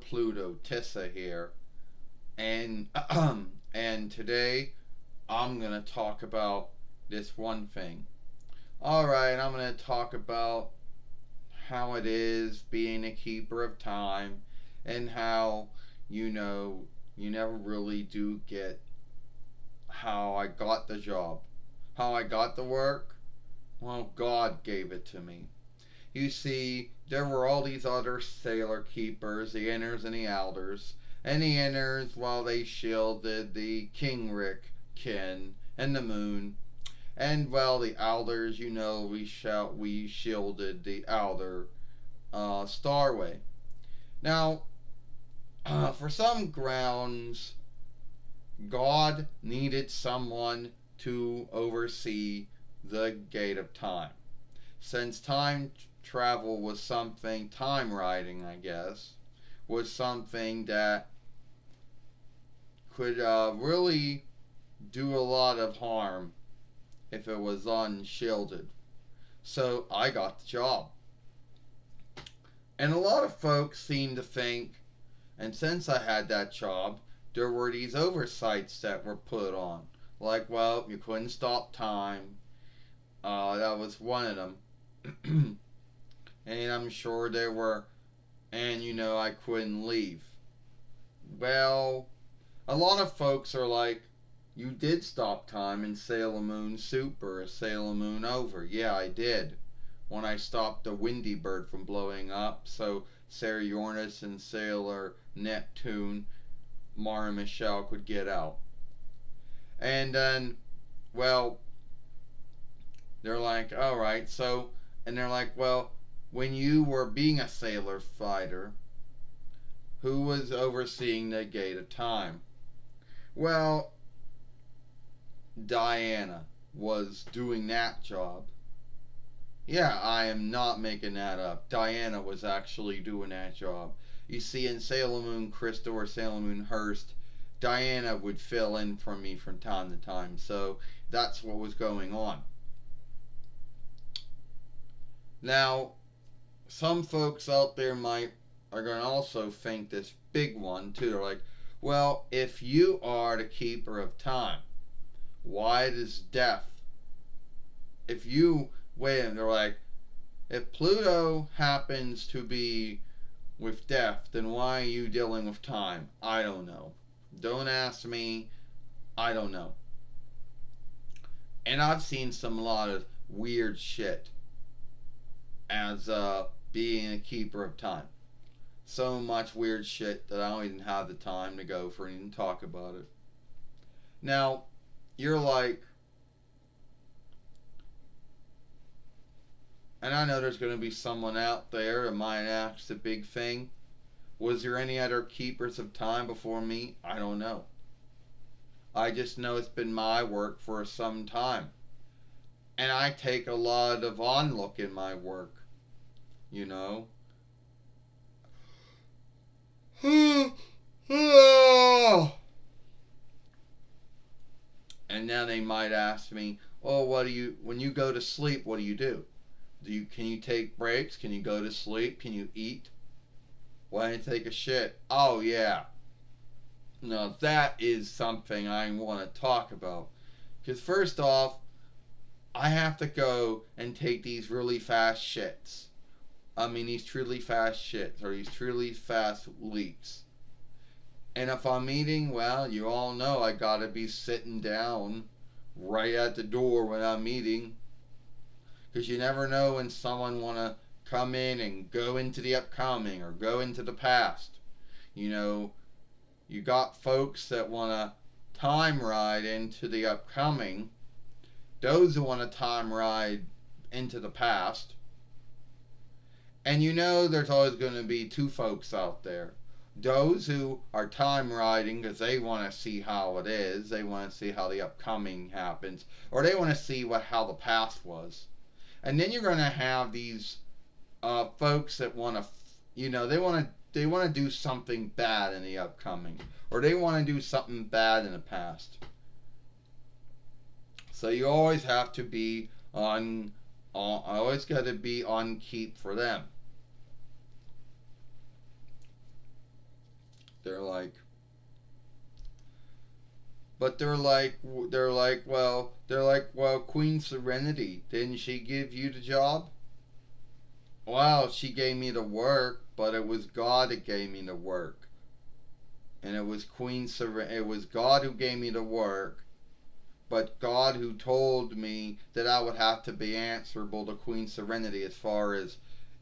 Pluto, Tissa here, and and today I'm gonna talk about this one thing. All right, I'm gonna talk about how it is being a keeper of time, and how you know you never really do get how I got the job, how I got the work. Well, God gave it to me. You see, there were all these other sailor keepers, the inners and the outers. And the inners, while they shielded the Kingrick kin and the moon. And well, the outers, we shielded the outer starway. Now, for some grounds, God needed someone to oversee the gate of time. Since time travel was something, time riding, I guess, was something that could really do a lot of harm if it was unshielded. So I got the job. And a lot of folks seem to think, and since I had that job, there were these oversights that were put on. Like, well, you couldn't stop time. That was one of them. And I'm sure there were, and I couldn't leave. Well, a lot of folks are like, you did stop time in Sailor Moon Super or Sailor Moon Over. Yeah, I did. When I stopped the Windy Bird from blowing up, so Sarah Uranus and Sailor Neptune, Mara Michelle could get out. And then, well, they're like, alright, so, and they're like, well, when you were being a sailor fighter, who was overseeing the gate of time? Well, Diana was doing that job. Yeah, I am not making that up. Diana was actually doing that job. You see, in Sailor Moon Crystal or Sailor Moon Hearst, Diana would fill in for me from time to time. So that's what was going on. Now, some folks out there are going to also think this big one too. They're like, well, if you are the keeper of time, why does death? If you wait, and they're like, if Pluto happens to be with death, then why are you dealing with time? I don't know. Don't ask me. I don't know. And I've seen some lot of weird shit as being a keeper of time. So much weird shit that I don't even have the time to go for and even talk about it. Now, you're like, and I know there's going to be someone out there that might ask the big thing. Was there any other keepers of time before me? I don't know. I just know it's been my work for some time. And I take a lot of onlook in my work, you know. And now they might ask me, "Oh, when you go to sleep, what do you do? Can you take breaks? Can you go to sleep? Can you eat? Why don't you take a shit?" Oh yeah. Now that is something I want to talk about. Because first off, I have to go and take these really fast shits. I mean, these truly fast shits or these truly fast leaks. And if I'm eating, well, you all know I gotta be sitting down right at the door when I'm eating. Because you never know when someone wanna come in and go into the upcoming or go into the past. You know, you got folks that wanna time ride into the upcoming. Those who wanna time ride into the past. And there's always going to be two folks out there. Those who are time riding because they want to see how it is, they want to see how the upcoming happens, or they want to see how the past was. And then you're going to have these folks that want to, they want to do something bad in the upcoming, or they want to do something bad in the past. So you always have to be on. I always got to be on keep for them. They're like, but well, Queen Serenity, didn't she give you the job? Well, she gave me the work, but it was God that gave me the work, and it was It was God who gave me the work, but God who told me that I would have to be answerable to Queen Serenity as far as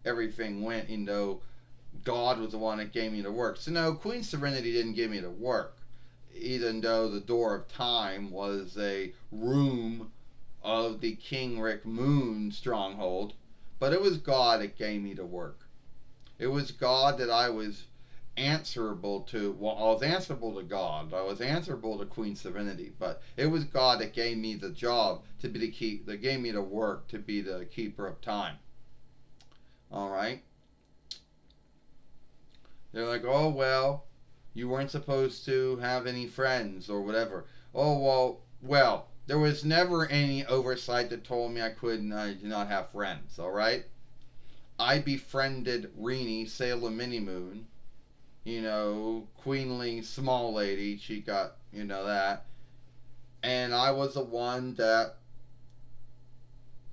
everything went, even though God was the one that gave me the work. So no, Queen Serenity didn't give me the work, even though the Door of Time was a room of the King Rick Moon stronghold. But it was God that gave me the work. It was God that I was answerable to. Well, I was answerable to God. I was answerable to Queen Serenity, but it was God that gave me the job to be the keep. That gave me the work to be the keeper of time. All right. They're like, oh well, you weren't supposed to have any friends or whatever. Oh well. There was never any oversight that told me I did not have friends. All right. I befriended Reenie, Sailor Mini Moon, queenly small lady. She got, that. And I was the one that,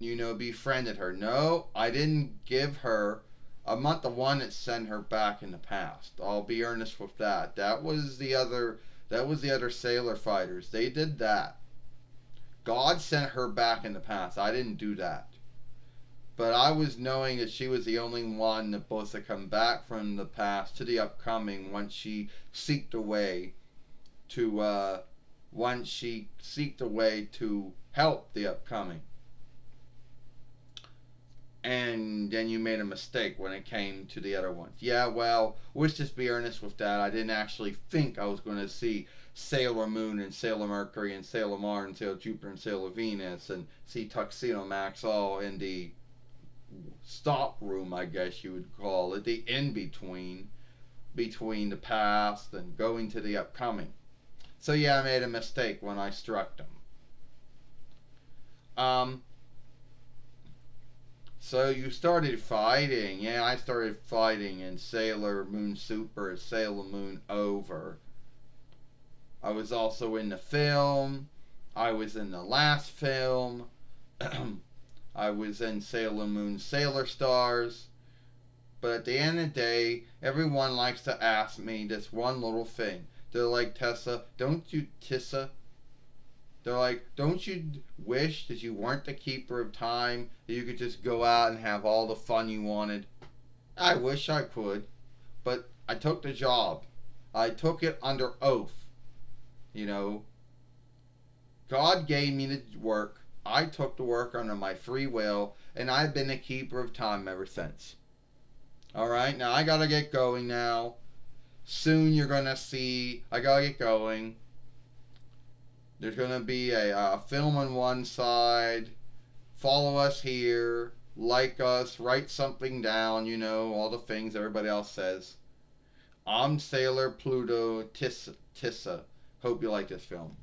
befriended her. No, I didn't give her. I'm not the one that sent her back in the past. I'll be earnest with that. That was the other sailor fighters. They did that. God sent her back in the past. I didn't do that. But I was knowing that she was the only one that supposed to come back from the past to the upcoming to once she seeked a way to help the upcoming. And then you made a mistake when it came to the other ones. Yeah, well, let's just be earnest with that. I didn't actually think I was going to see Sailor Moon and Sailor Mercury and Sailor Mars and Sailor Jupiter and Sailor Venus and see Tuxedo Max all in the stop room, I guess you would call it, the in between the past and going to the upcoming. So yeah, I made a mistake when I struck them. Um, so you started fighting. Yeah, I started fighting in Sailor Moon Super, Sailor Moon Over. I was also in the film. I was in the last film. I was in Sailor Moon Sailor Stars. But at the end of the day, everyone likes to ask me this one little thing. They're like, Tissa, they're like, don't you wish that you weren't the keeper of time, that you could just go out and have all the fun you wanted? I wish I could, but I took the job. I took it under oath. You know, God gave me the work. I took the work under my free will, and I've been the keeper of time ever since. Alright, now I gotta get going now. Soon you're gonna see, I gotta get going. There's gonna be a film on one side. Follow us here. Like us. Write something down, all the things everybody else says. I'm Sailor Pluto Tissa. Hope you like this film.